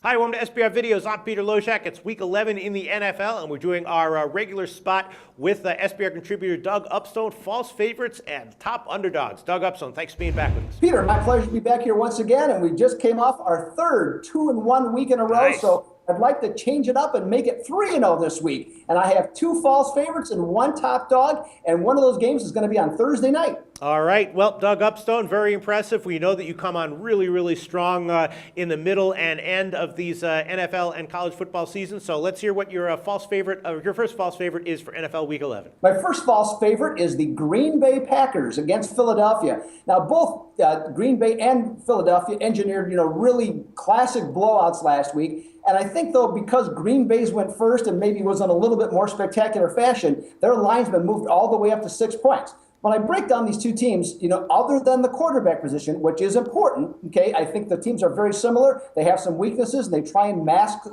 Hi, welcome to SBR Videos. I'm Peter Loshak. It's week 11 in the NFL, and we're doing our regular spot with SBR contributor Doug Upstone, false favorites and top underdogs. Doug Upstone, thanks for being back with us. Peter, my pleasure to be back here once again, and we just came off our third 2-1 week in a row, Nice. So I'd like to change it up and make it 3-0 this week. And I have two false favorites and one top dog, and one of those games is going to be on Thursday night. All right. Well, Doug Upstone, very impressive. We know that you come on really strong in the middle and end of these NFL and college football seasons. So let's hear what your first false favorite is for NFL Week 11. My first false favorite is the Green Bay Packers against Philadelphia. Now, both Green Bay and Philadelphia engineered, really classic blowouts last week. And I think, though, because Green Bay's went first and maybe was in a little bit more spectacular fashion, their line's been moved all the way up to 6 points. When I break down these two teams, other than the quarterback position, which is important, okay, I think the teams are very similar. They have some weaknesses, and they try and mask,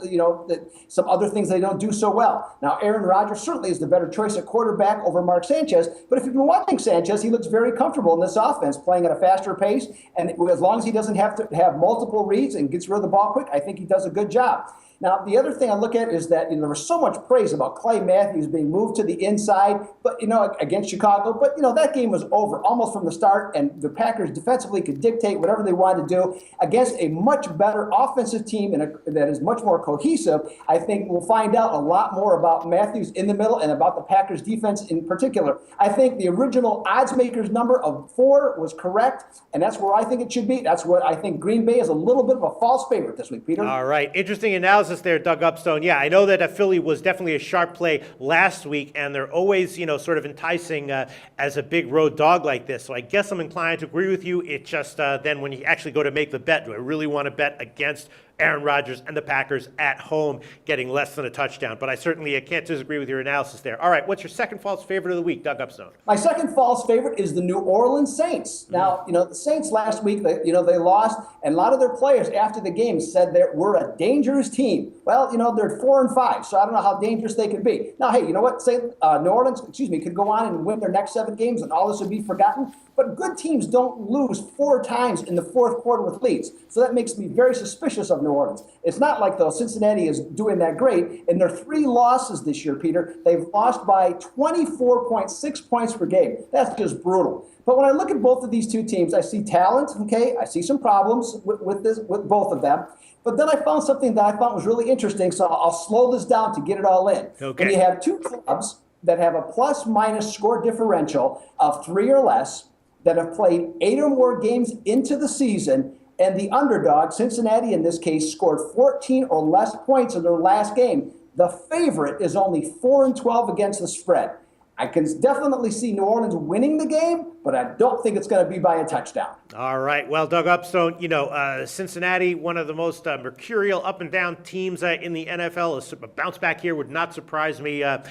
some other things they don't do so well. Now, Aaron Rodgers certainly is the better choice at quarterback over Mark Sanchez, but if you've been watching Sanchez, he looks very comfortable in this offense, playing at a faster pace, and as long as he doesn't have to have multiple reads and gets rid of the ball quick, I think he does a good job. Now, the other thing I look at is that there was so much praise about Clay Matthews being moved to the inside, but against Chicago. But that game was over almost from the start, and the Packers defensively could dictate whatever they wanted to do against a much better offensive team that is much more cohesive. I think we'll find out a lot more about Matthews in the middle and about the Packers defense in particular. I think the original odds makers number of 4 was correct, and that's where I think it should be. That's what I think Green Bay is a little bit of a false favorite this week, Peter. All right. Interesting analysis there, Doug Upstone. Yeah, I know that Philly was definitely a sharp play last week, and they're always, sort of enticing as a big road dog like this. So I guess I'm inclined to agree with you. It's just then when you actually go to make the bet, do I really want to bet against Aaron Rodgers and the Packers at home getting less than a touchdown? But I certainly can't disagree with your analysis there. All right, what's your second false favorite of the week, Doug Upstone? My second false favorite is the New Orleans Saints. Now, the Saints last week, they lost, and a lot of their players after the game said that we're a dangerous team. Well, they're 4-5, so I don't know how dangerous they could be. Now, hey, you know what? Say New Orleans, could go on and win their next 7 games, and all this would be forgotten. But good teams don't lose 4 times in the fourth quarter with leads. So that makes me very suspicious of New Orleans. It's not like, though, Cincinnati is doing that great. In their 3 losses this year, Peter, they've lost by 24.6 points per game. That's just brutal. But when I look at both of these two teams, I see talent, okay? I see some problems with both of them. But then I found something that I thought was really interesting, so I'll slow this down to get it all in. Okay. When you have two clubs that have a plus-minus score differential of 3 or less, that have played 8 or more games into the season, and the underdog, Cincinnati in this case, scored 14 or less points in their last game, the favorite is only 4-12 against the spread. I can definitely see New Orleans winning the game, but I don't think it's going to be by a touchdown. All right. Well, Doug Upstone, Cincinnati, one of the most mercurial up and down teams in the NFL. A bounce back here would not surprise me at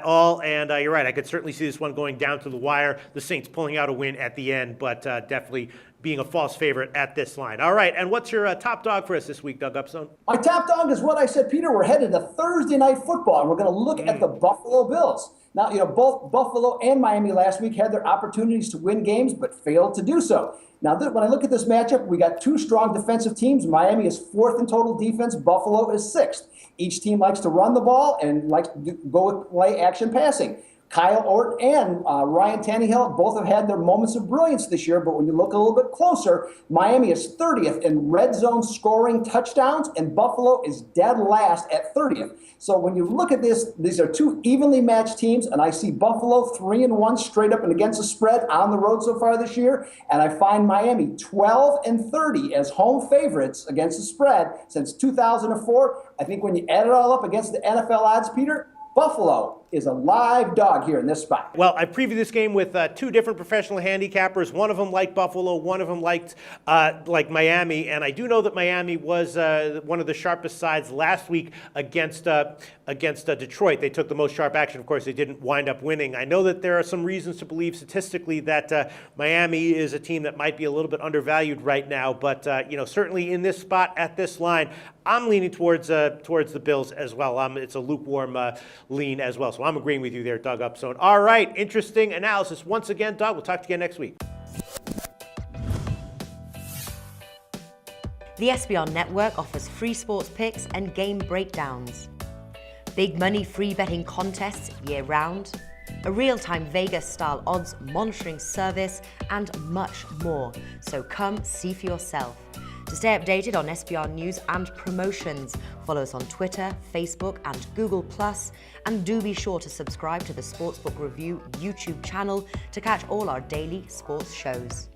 all. And you're right. I could certainly see this one going down to the wire. The Saints pulling out a win at the end, but definitely being a false favorite at this line. All right. And what's your top dog for us this week, Doug Upstone? My top dog is what I said, Peter. We're headed to Thursday Night Football, and we're going to look at the Buffalo Bills. Now, both Buffalo and Miami last week had their opportunities to win games, but failed to do so. Now, when I look at this matchup, we got 2 strong defensive teams. Miami is 4th in total defense. Buffalo is 6th. Each team likes to run the ball and likes to go with play action passing. Kyle Orton and Ryan Tannehill both have had their moments of brilliance this year, but when you look a little bit closer, Miami is 30th in red zone scoring touchdowns, and Buffalo is dead last at 30th. So when you look at this, these are 2 evenly matched teams, and I see Buffalo 3-1 straight up and against the spread on the road so far this year, and I find Miami 12-30 as home favorites against the spread since 2004. I think when you add it all up against the NFL odds, Peter, Buffalo is a live dog here in this spot. Well, I previewed this game with 2 different professional handicappers. One of them liked Buffalo, one of them liked Miami, and I do know that Miami was one of the sharpest sides last week against Detroit. They took the most sharp action. Of course, they didn't wind up winning. I know that there are some reasons to believe statistically that Miami is a team that might be a little bit undervalued right now, but certainly in this spot at this line, I'm leaning towards the Bills as well. It's a lukewarm lean as well. So I'm agreeing with you there, Doug Upstone. All right, interesting analysis. Once again, Doug, we'll talk to you again next week. The SBR network offers free sports picks and game breakdowns, big money free betting contests year-round, a real-time Vegas-style odds monitoring service, and much more. So come see for yourself. To stay updated on SBR news and promotions, follow us on Twitter, Facebook, and Google+, and do be sure to subscribe to the Sportsbook Review YouTube channel to catch all our daily sports shows.